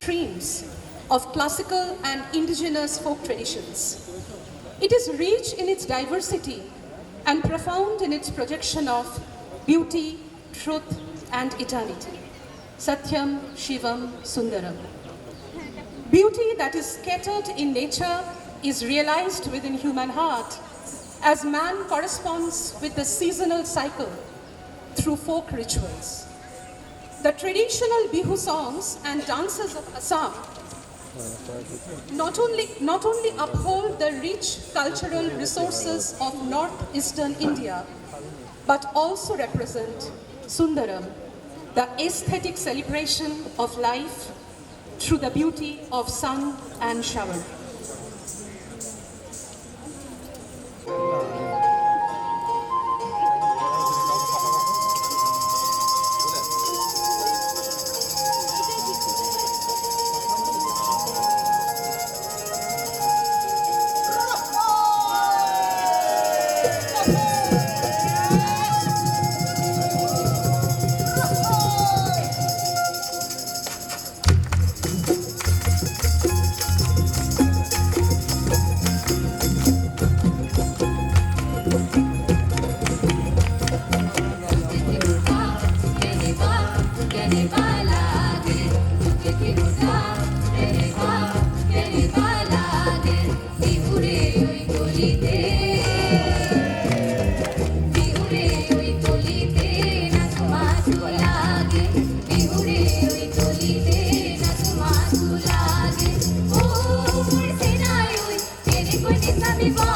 streams of classical and indigenous folk traditions. It is rich in its diversity and profound in its projection of beauty, truth, and eternity. Satyam, Shivam, Sundaram. Beauty that is scattered in nature is realized within human heart as man corresponds with the seasonal cycle through folk rituals. The traditional Bihu songs and dances of Assam not only uphold the rich cultural resources of northeastern India, but also represent Sundaram, the aesthetic celebration of life through the beauty of sun and shower. Viva